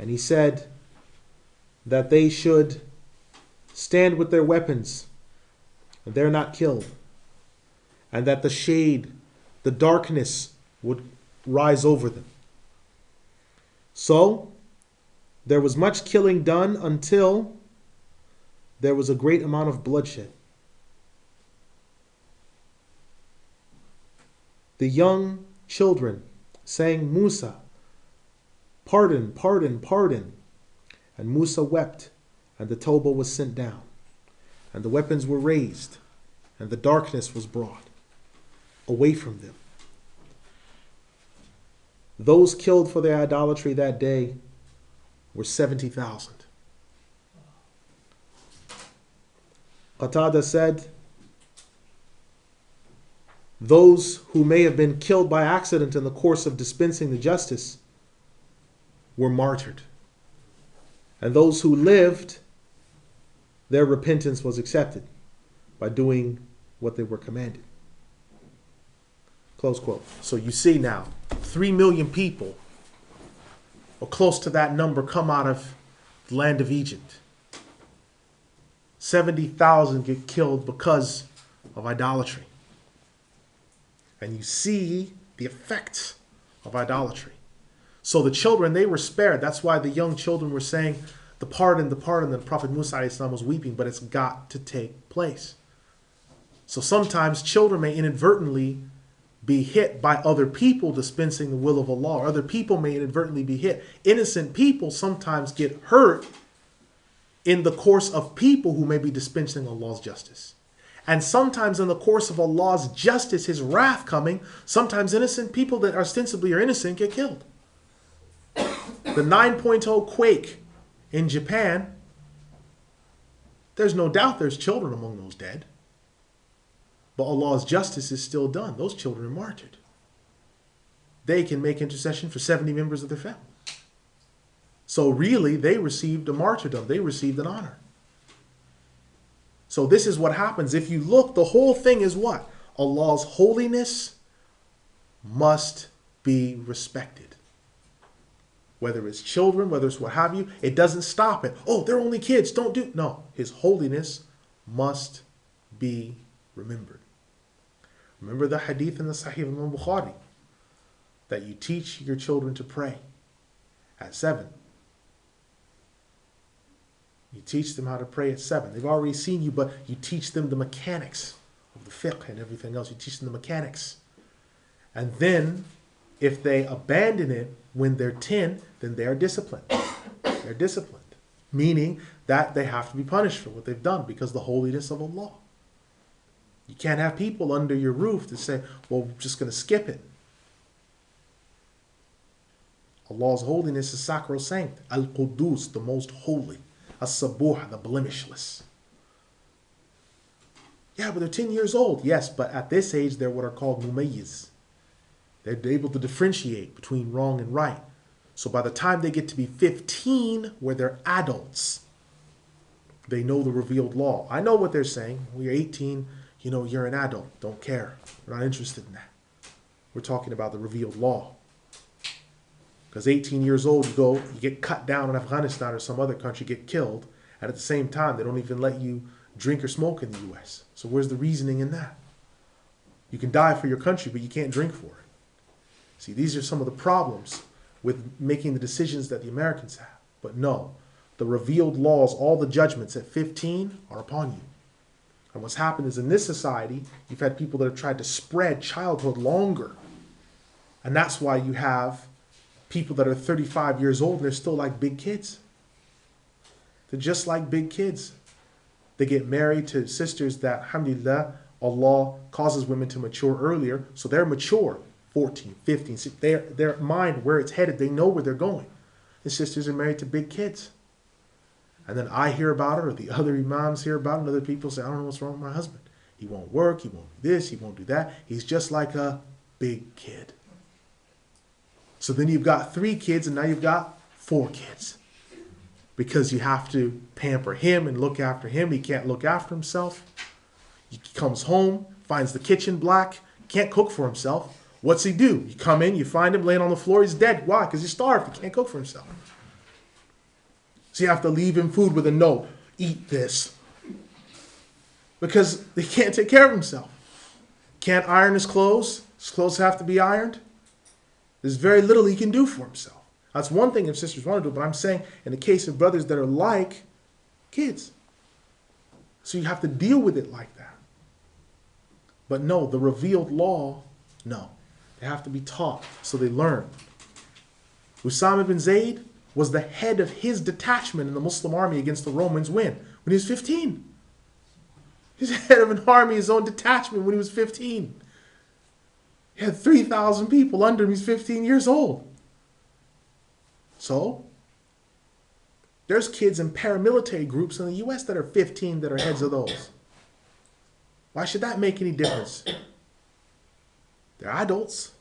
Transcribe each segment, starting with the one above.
And he said that they should stand with their weapons and they're not killed. And that the shade, the darkness would rise over them. So there was much killing done until there was a great amount of bloodshed. The young children saying, Musa, pardon, pardon, pardon. And Musa wept, and the Tawbah was sent down, and the weapons were raised, and the darkness was brought away from them. Those killed for their idolatry that day were 70,000. Qatada said, those who may have been killed by accident in the course of dispensing the justice were martyred. And those who lived, their repentance was accepted by doing what they were commanded. Close quote. So you see now, 3 million people, or close to that number, come out of the land of Egypt. 70,000 get killed because of idolatry. And you see the effects of idolatry. So the children, they were spared. That's why the young children were saying, the pardon, the pardon. The Prophet Musa was weeping, but it's got to take place. So sometimes children may inadvertently be hit by other people dispensing the will of Allah. Or other people may inadvertently be hit. Innocent people sometimes get hurt in the course of people who may be dispensing Allah's justice. And sometimes in the course of Allah's justice, His wrath coming, sometimes innocent people that ostensibly are innocent get killed. The 9.0 quake in Japan, there's no doubt there's children among those dead. But Allah's justice is still done. Those children are martyred. They can make intercession for 70 members of their family. So really, they received a martyrdom. They received an honor. So this is what happens. If you look, the whole thing is what? Allah's holiness must be respected. Whether it's children, whether it's what have you, it doesn't stop it. Oh, they're only kids, don't do. No, His holiness must be remembered. Remember the hadith in the Sahih of Imam Bukhari that you teach your children to pray at 7. You teach them how to pray at 7. They've already seen you, but you teach them the mechanics of the fiqh and everything else. You teach them the mechanics. And then, if they abandon it when they're 10, then they are disciplined. They're disciplined. Meaning that they have to be punished for what they've done because of the holiness of Allah. You can't have people under your roof to say, well, we're just going to skip it. Allah's holiness is sacrosanct. Al-Qudus, the most holy. As-Sabuh, the blemishless. Yeah, but they're 10 years old. Yes, but at this age, they're what are called mumayyiz. They're able to differentiate between wrong and right. So by the time they get to be 15, where they're adults, they know the revealed law. I know what they're saying. When you're 18, you know, you're an adult. Don't care. We're not interested in that. We're talking about the revealed law. Because 18 years old, you get cut down in Afghanistan or some other country, get killed, and at the same time, they don't even let you drink or smoke in the U.S. So where's the reasoning in that? You can die for your country, but you can't drink for it. See, these are some of the problems with making the decisions that the Americans have. But no, the revealed laws, all the judgments at 15 are upon you. And what's happened is in this society, you've had people that have tried to spread childhood longer. And that's why you have people that are 35 years old and they're still like big kids. They're just like big kids. They get married to sisters that, alhamdulillah, Allah causes women to mature earlier. So they're mature, 14, 15, 16. Their mind, where it's headed, they know where they're going. The sisters are married to big kids. And then I hear about it, or the other imams hear about it, and other people say, I don't know what's wrong with my husband. He won't work, he won't do this, he won't do that. He's just like a big kid. So then you've got 3 kids, and now you've got 4 kids. Because you have to pamper him and look after him. He can't look after himself. He comes home, finds the kitchen black, can't cook for himself. What's he do? You come in, you find him laying on the floor, he's dead. Why? Because he's starved, he can't cook for himself. So you have to leave him food with a note. Eat this. Because he can't take care of himself. Can't iron his clothes. His clothes have to be ironed. There's very little he can do for himself. That's one thing if sisters want to do, but I'm saying in the case of brothers that are like kids. So you have to deal with it like that. But no, the revealed law, no. They have to be taught so they learn. Usama ibn Zayd was the head of his detachment in the Muslim army against the Romans when he was 15. He was head of an army, his own detachment when he was 15. He had 3,000 people under him. He's 15 years old. So, there's kids in paramilitary groups in the U.S. that are 15 that are heads of those. Why should that make any difference? They're adults.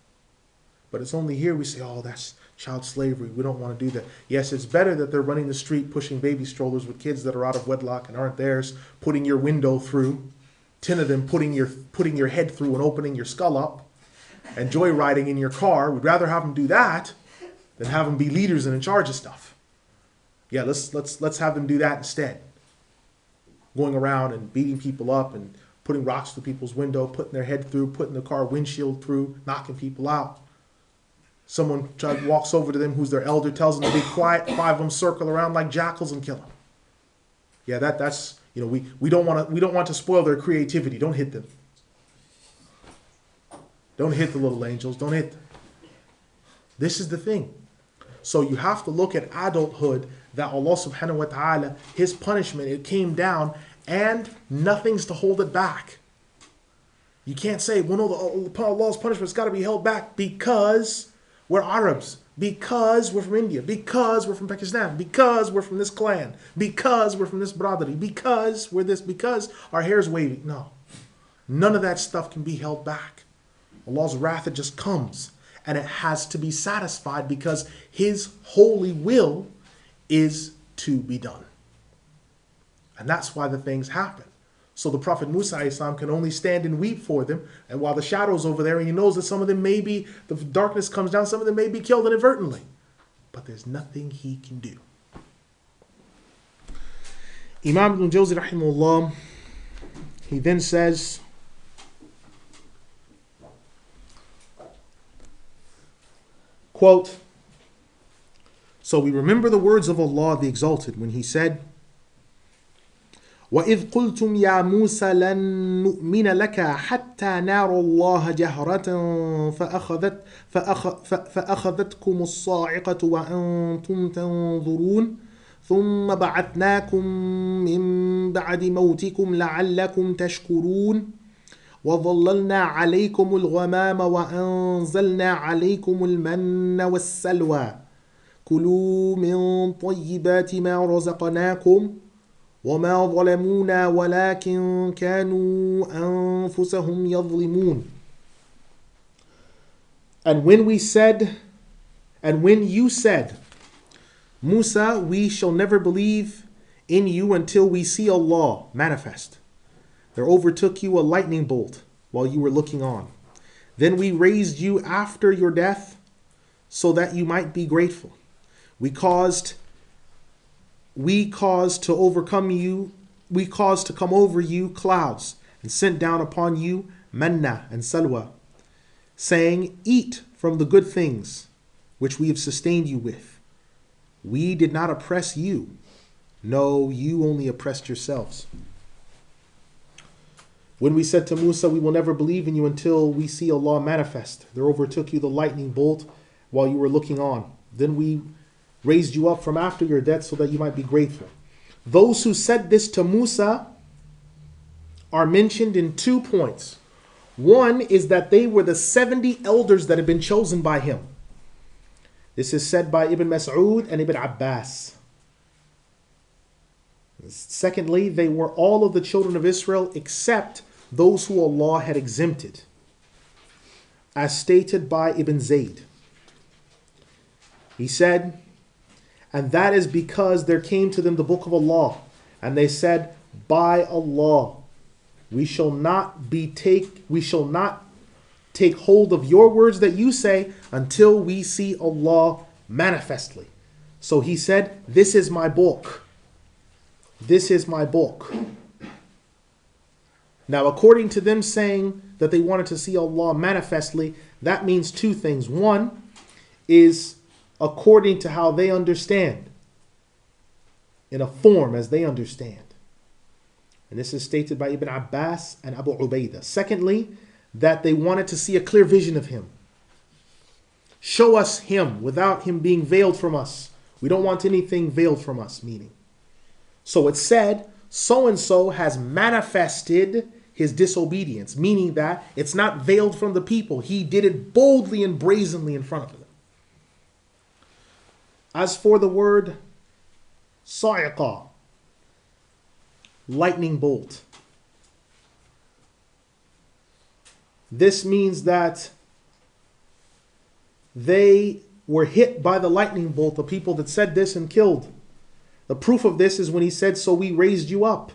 But it's only here we say, oh, that's child slavery. We don't want to do that. Yes, it's better that they're running the street pushing baby strollers with kids that are out of wedlock and aren't theirs, putting your window through, 10 of them putting your head through and opening your skull up, and joyriding in your car. We'd rather have them do that than have them be leaders and in charge of stuff. Yeah, let's have them do that instead. Going around and beating people up and putting rocks through people's window, putting their head through, putting the car windshield through, knocking people out. Someone walks over to them who's their elder, tells them to be quiet. 5 of them circle around like jackals and kill them. Yeah, that's we don't want to spoil their creativity. Don't hit them. Don't hit the little angels. Don't hit them. This is the thing. So you have to look at adulthood, that Allah subhanahu wa ta'ala, His punishment, it came down and nothing's to hold it back. You can't say, well, no, Allah's punishment's got to be held back because we're Arabs, because we're from India, because we're from Pakistan, because we're from this clan, because we're from this brotherly, because we're this, because our hair's wavy. No. None of that stuff can be held back. Allah's wrath, it just comes. And it has to be satisfied because His holy will is to be done. And that's why the things happen. So the Prophet Musa ﷺ can only stand and weep for them. And while the shadow's over there, and he knows that some of them may be, the darkness comes down, some of them may be killed inadvertently. But there's nothing he can do. Imam Ibn Al-Jawzi rahimahullah, he then says, quote, so we remember the words of Allah the Exalted when He said, وَإِذْ قُلْتُمْ يَا مُوسَى لَن نُؤْمِنَ لَكَ حَتَّى نَرَى اللَّهَ جَهْرَةً فَأَخَذَتْكُمُ الصَّاعِقَةُ وَأَنْتُمْ تَنْظُرُونَ ثُمَّ بَعَثْنَاكُمْ مِنْ بَعْدِ مَوْتِكُمْ لَعَلَّكُمْ تَشْكُرُونَ وَظَلَّلْنَا عَلَيْكُمُ الْغَمَامَ وَأَنْزَلْنَا عَلَيْكُمُ الْمَنَّ وَالسَّلْوَى كُلُوا مِنْ طَيِّبَاتِ مَا رَزَقْنَاكُمْ وَمَا ظَلَمُونَا وَلَكِنْ كَانُوا أَنفُسَهُمْ يَظْلِمُونَ. And when you said, Musa, we shall never believe in you until we see Allah manifest. There overtook you a lightning bolt while you were looking on. Then we raised you after your death so that you might be grateful. We caused to come over you clouds and sent down upon you manna and salwa, saying, eat from the good things which we have sustained you with. We did not oppress you. No, you only oppressed yourselves. When we said to Musa, we will never believe in you until we see Allah manifest, there overtook you the lightning bolt while you were looking on. Then we raised you up from after your death so that you might be grateful. Those who said this to Musa are mentioned in 2 points. One is that they were the 70 elders that had been chosen by him. This is said by Ibn Mas'ud and Ibn Abbas. Secondly, they were all of the children of Israel except those who Allah had exempted, as stated by Ibn Zayd. He said, and that is because there came to them the book of Allah, and they said, by Allah, we shall not take hold of your words that you say until we see Allah manifestly. So he said, this is my book. This is my book. Now, according to them saying that they wanted to see Allah manifestly, that means two things. One is according to how they understand, in a form as they understand. And this is stated by Ibn Abbas and Abu Ubaidah. Secondly, that they wanted to see a clear vision of him. Show us him without him being veiled from us. We don't want anything veiled from us, meaning. So it said, so-and-so has manifested his disobedience, meaning that it's not veiled from the people. He did it boldly and brazenly in front of them. As for the word sa'iqa, lightning bolt, this means that they were hit by the lightning bolt, the people that said this, and killed. The proof of this is when he said, so we raised you up.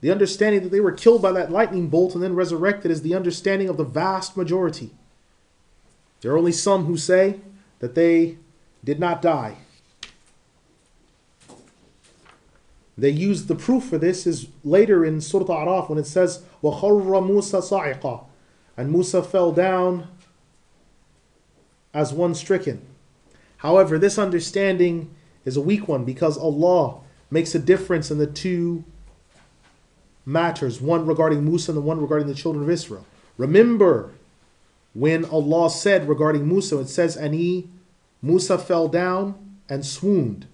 The understanding that they were killed by that lightning bolt and then resurrected is the understanding of the vast majority. There are only some who say that they did not die. They use the proof for this is later in Surah Al-A'raf when it says, وَخَرَّ مُوسَى صَعِقًا, and Musa fell down as one stricken. However, this understanding is a weak one because Allah makes a difference in the two matters, one regarding Musa and the one regarding the children of Israel. Remember when Allah said regarding Musa, it says, and Musa fell down and swooned.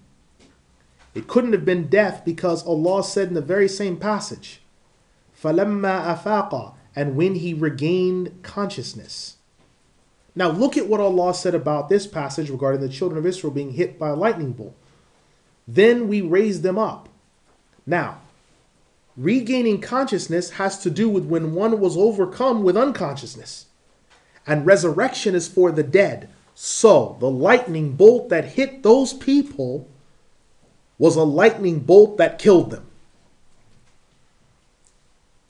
It couldn't have been death because Allah said in the very same passage, فَلَمَّا أَفَاقَ, and when he regained consciousness. Now look at what Allah said about this passage regarding the children of Israel being hit by a lightning bolt. Then we raised them up. Now, regaining consciousness has to do with when one was overcome with unconsciousness. And resurrection is for the dead. So, the lightning bolt that hit those people was a lightning bolt that killed them.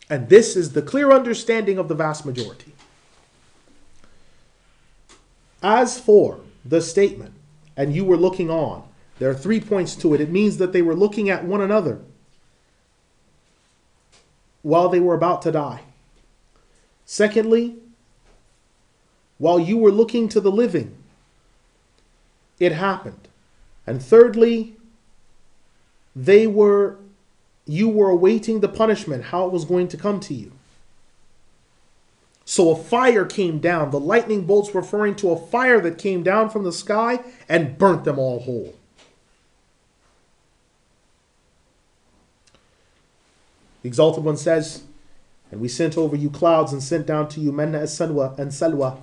And this is the clear understanding of the vast majority. As for the statement, and you were looking on, there are 3 points to it. It means that they were looking at one another while they were about to die. Secondly, while you were looking to the living, it happened. And thirdly, you were awaiting the punishment, how it was going to come to you. So a fire came down. The lightning bolts referring to a fire that came down from the sky and burnt them all whole. The Exalted One says, and we sent over you clouds and sent down to you manna and salwa.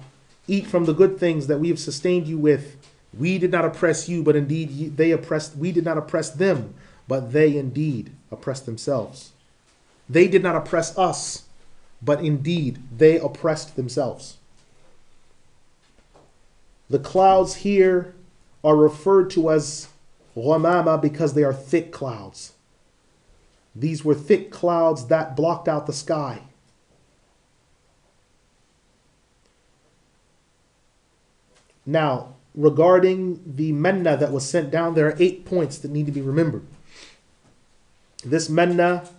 Eat from the good things that we have sustained you with. We did not oppress you, but indeed we did not oppress them, but they indeed oppressed themselves. They did not oppress us, but indeed they oppressed themselves. The clouds here are referred to as ghamama because they are thick clouds. These were thick clouds that blocked out the sky. Now, regarding the manna that was sent down, there are 8 points that need to be remembered. This manna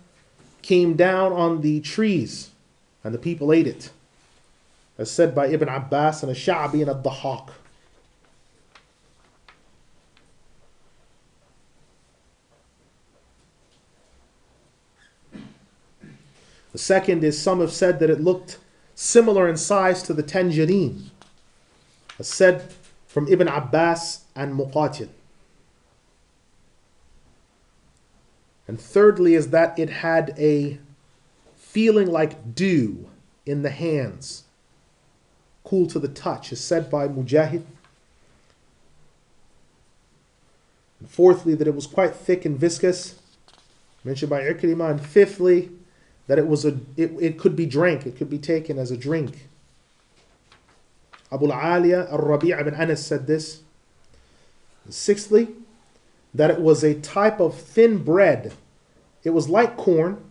came down on the trees, and the people ate it, as said by Ibn Abbas and Al-Sha'bi and Al-Dahaq. The second is some have said that it looked similar in size to the tangerine, as said from Ibn Abbas and Muqatil. And thirdly is that it had a feeling like dew in the hands, cool to the touch, as said by Mujahid. And fourthly, that it was quite thick and viscous, mentioned by Ikrimah. And fifthly, that it could be drank, it could be taken as a drink. Abu al-Aliya al-Rabi' ibn Anas said this. And sixthly, that it was a type of thin bread. It was like corn,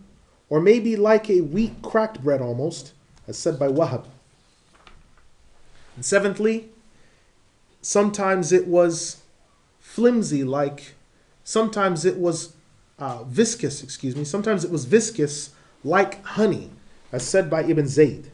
or maybe like a wheat cracked bread almost, as said by Wahab. And seventhly, sometimes it was flimsy, like sometimes it was viscous, sometimes it was viscous like honey, as said by Ibn Zayd.